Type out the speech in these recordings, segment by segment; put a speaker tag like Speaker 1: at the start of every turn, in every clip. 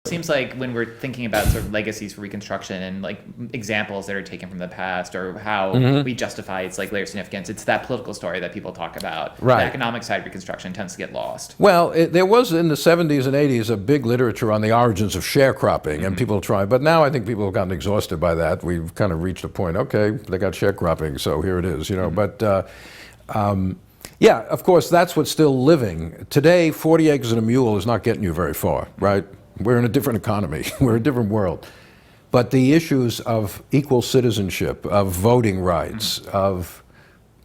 Speaker 1: Seems like when we're thinking about sort of legacies for Reconstruction and like examples that are taken from the past or how we justify its like layer of significance, it's that political story that people talk about.
Speaker 2: Right.
Speaker 1: The economic side of Reconstruction tends to get lost.
Speaker 2: Well, there was in the 70s and 80s a big literature on the origins of sharecropping, and people try. But now I think people have gotten exhausted by that. We've kind of reached a point. Okay, they got sharecropping, so here it is. But yeah, of course, that's what's still living today. 40 acres and a mule is not getting you very far, right? We're in a different economy. We're in a different world. But the issues of equal citizenship, of voting rights, of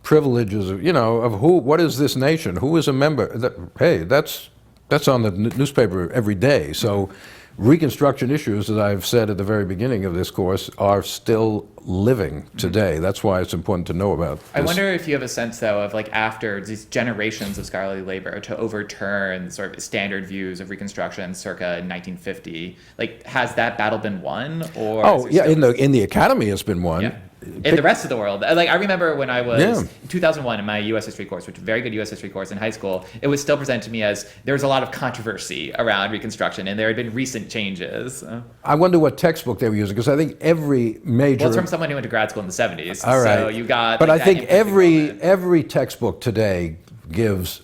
Speaker 2: privileges, of what is this nation? Who is a member? Hey, that's on the newspaper every day. So Reconstruction issues, as I've said at the very beginning of this course, are still living today. That's why it's important to know about this.
Speaker 1: I wonder if you have a sense, though, of like after these generations of scholarly labor to overturn sort of standard views of Reconstruction circa 1950, like has that battle been won? Or
Speaker 2: oh yeah, in the academy it's been won.
Speaker 1: Yeah. In the rest of the world. Like I remember when I was in 2001 in my U.S. history course, which was a very good U.S. history course in high school, it was still presented to me as there was a lot of controversy around Reconstruction and there had been recent changes.
Speaker 2: I wonder what textbook they were using, because I think every major...
Speaker 1: Well, it's from someone who went to grad school in the 70s.
Speaker 2: All right.
Speaker 1: So you got...
Speaker 2: But
Speaker 1: like,
Speaker 2: I think every textbook today gives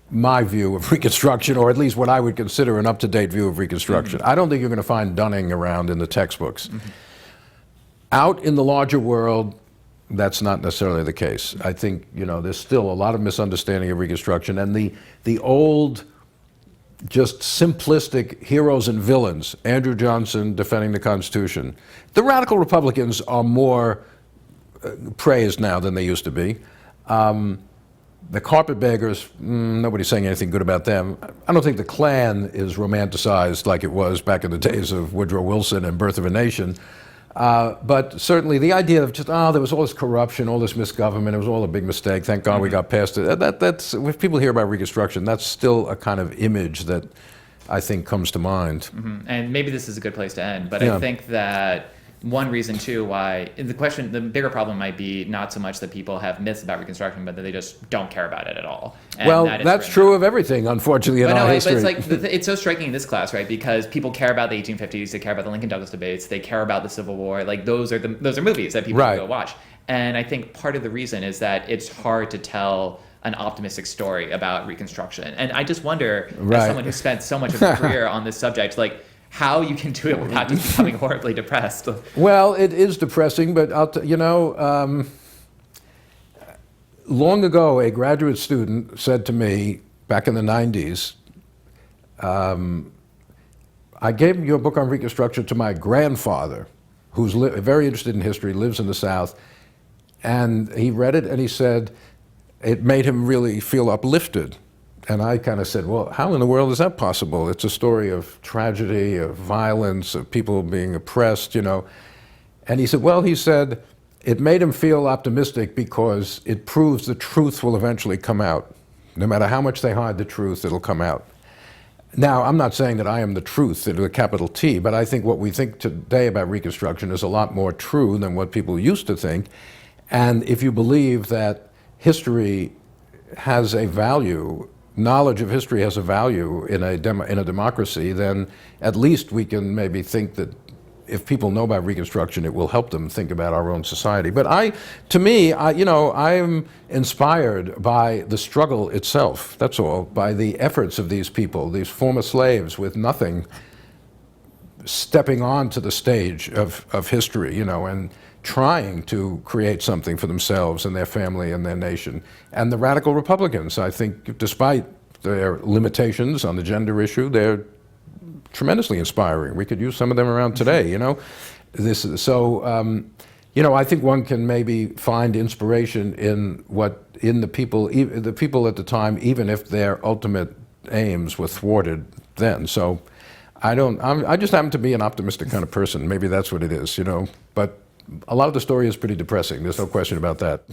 Speaker 2: my view of Reconstruction, or at least what I would consider an up-to-date view of Reconstruction. I don't think you're going to find Dunning around in the textbooks. Out in the larger world, that's not necessarily the case. I think, there's still a lot of misunderstanding of Reconstruction, and the old, just simplistic heroes and villains, Andrew Johnson defending the Constitution. The radical Republicans are more praised now than they used to be. The carpetbaggers, nobody's saying anything good about them. I don't think the Klan is romanticized like it was back in the days of Woodrow Wilson and Birth of a Nation. But certainly the idea of just, there was all this corruption, all this misgovernment, it was all a big mistake, thank God we got past it. That's, if people hear about Reconstruction, that's still a kind of image that I think comes to mind.
Speaker 1: And maybe this is a good place to end, but I think that one reason too why the bigger problem might be not so much that people have myths about Reconstruction, but that they just don't care about it at all. And
Speaker 2: well, that's true of everything, unfortunately, in our history.
Speaker 1: But it's like it's so striking in this class, right? Because people care about the 1850s, they care about the Lincoln-Douglas debates, they care about the Civil War. Like those are movies that people can go watch. And I think part of the reason is that it's hard to tell an optimistic story about Reconstruction. And I just wonder, as someone who spent so much of their career on this subject, like, how you can do it without just becoming horribly depressed.
Speaker 2: Well, it is depressing, but long ago, a graduate student said to me, back in the 90s, I gave your book on Reconstruction to my grandfather, who's very interested in history, lives in the South, and he read it and he said it made him really feel uplifted. And I kind of said, well, how in the world is that possible? It's a story of tragedy, of violence, of people being oppressed, And he said, it made him feel optimistic because it proves the truth will eventually come out. No matter how much they hide the truth, it'll come out. Now, I'm not saying that I am the truth with a capital T, but I think what we think today about Reconstruction is a lot more true than what people used to think. And if you believe that history has a value, knowledge of history has a value in a democracy, then at least we can maybe think that if people know about Reconstruction, it will help them think about our own society. But I'm inspired by the struggle itself, that's all, by the efforts of these people, these former slaves with nothing, stepping onto the stage of history, and trying to create something for themselves and their family and their nation. And the radical Republicans, I think, despite their limitations on the gender issue, they're tremendously inspiring. We could use some of them around today, I think one can maybe find inspiration in the people at the time, even if their ultimate aims were thwarted then. So I just happen to be an optimistic kind of person. Maybe that's what it is, But a lot of the story is pretty depressing. There's no question about that.